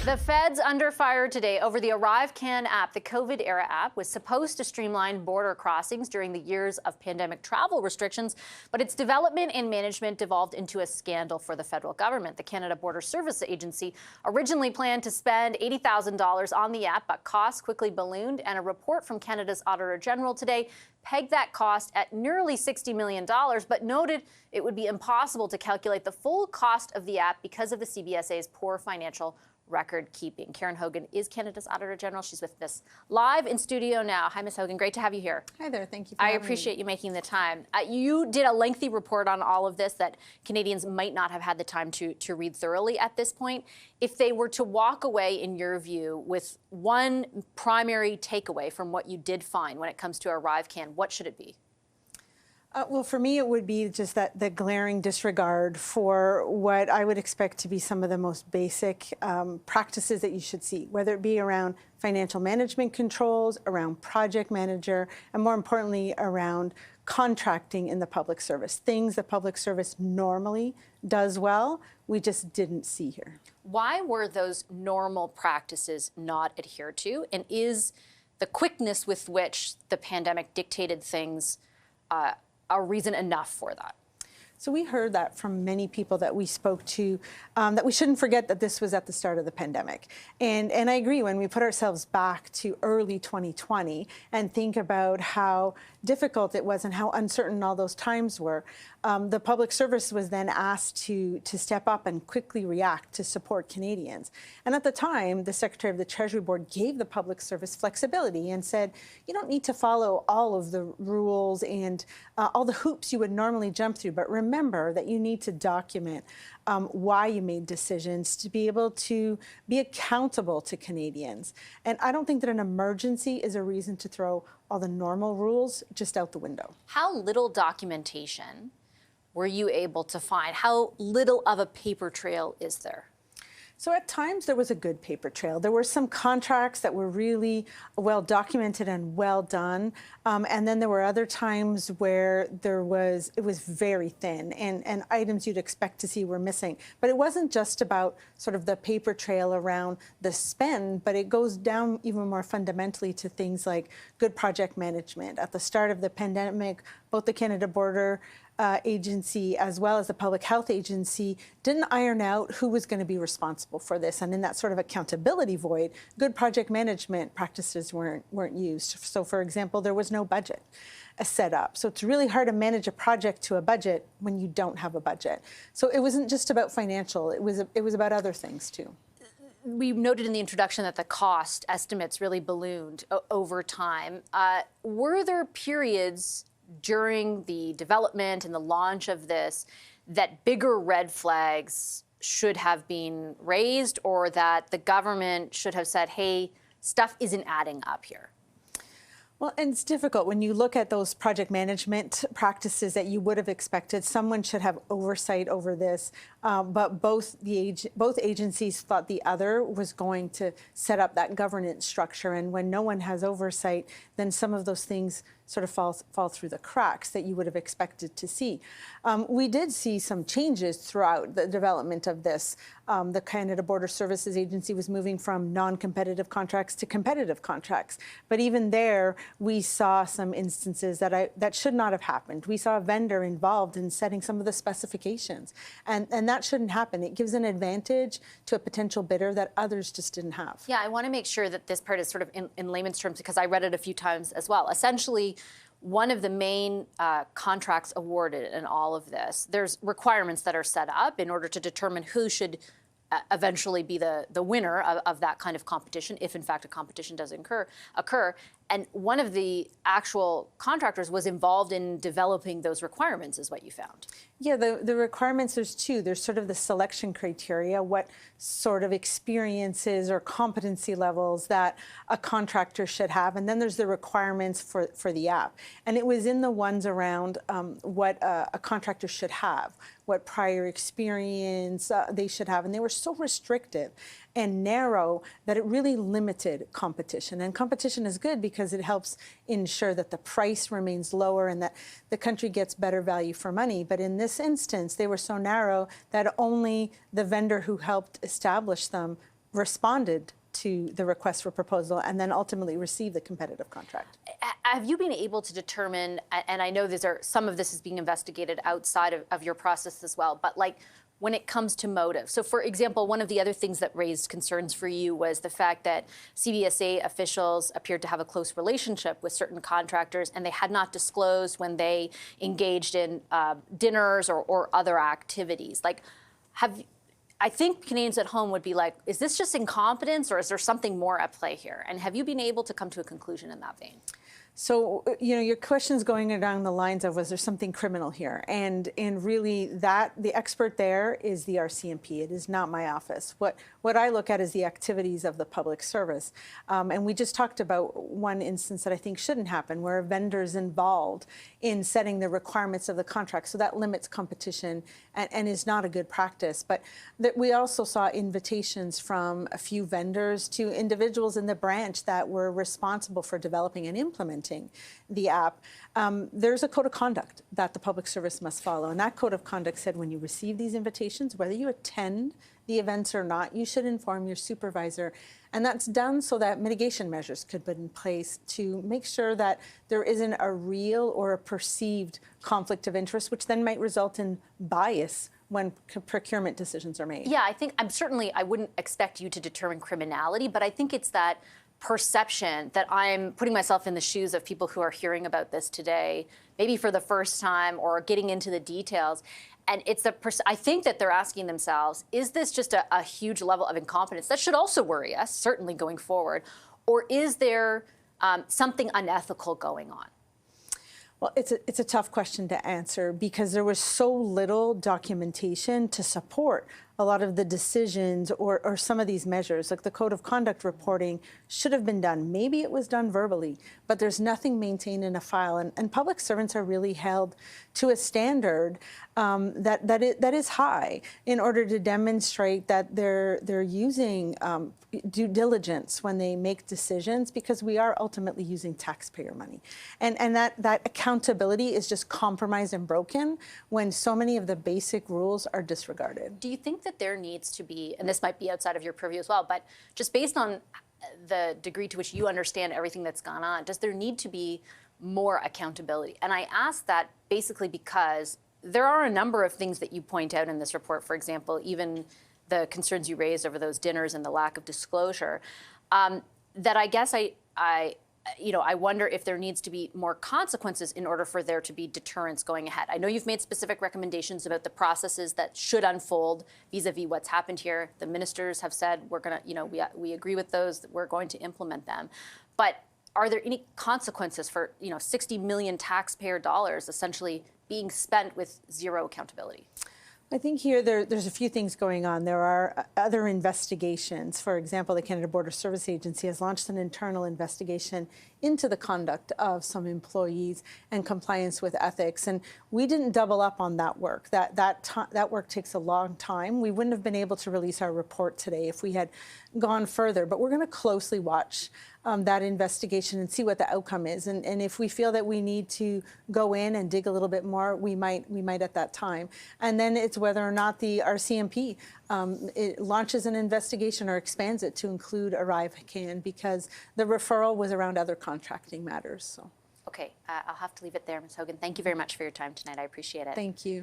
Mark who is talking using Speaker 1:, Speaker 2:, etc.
Speaker 1: The Fed's under fire today over the ArriveCan app. The COVID-era app was supposed to streamline border crossings during the years of pandemic travel restrictions, but its development and management devolved into a scandal for the federal government. The Canada Border Service Agency originally planned to spend $80,000 on the app, but costs quickly ballooned, and a report from Canada's Auditor General today pegged that cost at nearly $60 million, but noted it would be impossible to calculate the full cost of the app because of the CBSA's poor financial record keeping. Karen Hogan is Canada's Auditor General. She's with us live in studio now. Hi, Ms. Hogan. Great to have you here.
Speaker 2: Hi there. Thank you for having me.
Speaker 1: I appreciate you making the time. You did a lengthy report on all of this that Canadians might not have had the time to read thoroughly at this point. If they were to walk away, in your view, with one primary takeaway from what you did find when it comes to ArriveCan, what should it be?
Speaker 2: Well, for me, it would be just that the glaring disregard for what I would expect to be some of the most basic practices that you should see, whether it be around financial management controls, around project manager, and more importantly, around contracting in the public service. Things the public service normally does well, we just didn't see here.
Speaker 1: Why were those normal practices not adhered to? And is the quickness with which the pandemic dictated things a reason enough for that?
Speaker 2: So we heard that from many people that we spoke to, that we shouldn't forget that this was at the start of the pandemic. And I agree, when we put ourselves back to early 2020 and think about how difficult it was and how uncertain all those times were, the public service was then asked to step up and quickly react to support Canadians. And at the time, the Secretary of the Treasury Board gave the public service flexibility and said, you don't need to follow all of the rules and all the hoops you would normally jump through, but remember that you need to document why you made decisions to be able to be accountable to Canadians. And I don't think that an emergency is a reason to throw all the normal rules just out the window.
Speaker 1: How little documentation were you able to find? How little of a paper trail is there?
Speaker 2: So at times there was a good paper trail. There were some contracts that were really well documented and well done. And then there were other times where it was very thin and items you'd expect to see were missing. But it wasn't just about sort of the paper trail around the spend, but it goes down even more fundamentally to things like good project management. At the start of the pandemic, both the Canada Border Agency as well as the Public Health Agency didn't iron out who was going to be responsible for this. And in that sort of accountability void, good project management practices weren't used. So for example, there was no budget set up. So it's really hard to manage a project to a budget when you don't have a budget. So it wasn't just about financial, it was about other things too.
Speaker 1: We noted in the introduction that the cost estimates really ballooned over time. Were there periods during the development and the launch of this that bigger red flags should have been raised, or that the government should have said, hey, stuff isn't adding up here?
Speaker 2: Well, and it's difficult when you look at those project management practices that you would have expected. Someone should have oversight over this, but both agencies thought the other was going to set up that governance structure. And when no one has oversight, then some of those things sort of fall through the cracks that you would have expected to see. We did see some changes throughout the development of this. The Canada Border Services Agency was moving from non-competitive contracts to competitive contracts. But even there, we saw some instances that should not have happened. We saw a vendor involved in setting some of the specifications. And that shouldn't happen. It gives an advantage to a potential bidder that others just didn't have.
Speaker 1: Yeah, I want to make sure that this part is sort of in layman's terms, because I read it a few times as well. Essentially, one of the main contracts awarded in all of this, there's requirements that are set up in order to determine who should eventually be the winner of that kind of competition, if in fact a competition does occur. And one of the actual contractors was involved in developing those requirements, is what you found.
Speaker 2: Yeah, the requirements, there's two. There's sort of the selection criteria, what sort of experiences or competency levels that a contractor should have. And then there's the requirements for the app. And it was in the ones around what a contractor should have, what prior experience they should have. And they were so restrictive and narrow that it really limited competition. And competition is good because it helps ensure that the price remains lower and that the country gets better value for money. But in this instance, they were so narrow that only the vendor who helped establish them responded to the request for proposal and then ultimately received the competitive contract.
Speaker 1: Have you been able to determine, and I know some of this is being investigated outside of your process as well, but like when it comes to motive. So for example, one of the other things that raised concerns for you was the fact that CBSA officials appeared to have a close relationship with certain contractors and they had not disclosed when they engaged in dinners or other activities. Like, I think Canadians at home would be like, is this just incompetence or is there something more at play here? And have you been able to come to a conclusion in that vein?
Speaker 2: So, your question's going along the lines of, was there something criminal here? And really the expert there is the RCMP. It is not my office. What I look at is the activities of the public service. And we just talked about one instance that I think shouldn't happen, where a vendor's involved in setting the requirements of the contract. So that limits competition and is not a good practice. But we also saw invitations from a few vendors to individuals in the branch that were responsible for developing and implementing the app. There's a code of conduct that the public service must follow. And that code of conduct said when you receive these invitations, whether you attend the events or not, you should inform your supervisor. And that's done so that mitigation measures could be in place to make sure that there isn't a real or a perceived conflict of interest, which then might result in bias when procurement decisions are made.
Speaker 1: Yeah, I wouldn't expect you to determine criminality, but I think it's that perception that I'm putting myself in the shoes of people who are hearing about this today, maybe for the first time or getting into the details. And it's I think that they're asking themselves, is this just a huge level of incompetence? That should also worry us, certainly going forward. Or is there something unethical going on?
Speaker 2: Well, it's a tough question to answer because there was so little documentation to support a lot of the decisions or some of these measures. Like the code of conduct reporting should have been done. Maybe it was done verbally, but there's nothing maintained in a file. And public servants are really held to a standard that is high in order to demonstrate that they're using due diligence when they make decisions, because we are ultimately using taxpayer money. And that accountability is just compromised and broken when so many of the basic rules are disregarded.
Speaker 1: Do you think that there needs to be, and this might be outside of your purview as well, but just based on the degree to which you understand everything that's gone on, does there need to be more accountability? And I ask that basically because there are a number of things that you point out in this report, for example, even the concerns you raised over those dinners and the lack of disclosure, that I guess I wonder if there needs to be more consequences in order for there to be deterrence going ahead. I know you've made specific recommendations about the processes that should unfold vis-a-vis what's happened here. The ministers have said we're going to, we agree with those, that we're going to implement them. But are there any consequences for, 60 million taxpayer dollars essentially being spent with zero accountability?
Speaker 2: I think here there's a few things going on. There are other investigations. For example, the Canada Border Service Agency has launched an internal investigation into the conduct of some employees and compliance with ethics. And we didn't double up on that work. That work takes a long time. We wouldn't have been able to release our report today if we had gone further. But we're going to closely watch that investigation and see what the outcome is. And if we feel that we need to go in and dig a little bit more, we might at that time. And then it's whether or not the RCMP it launches an investigation or expands it to include ArriveCan, because the referral was around other contracting matters. So.
Speaker 1: Okay, I'll have to leave it there, Ms. Hogan. Thank you very much for your time tonight. I appreciate it.
Speaker 2: Thank you.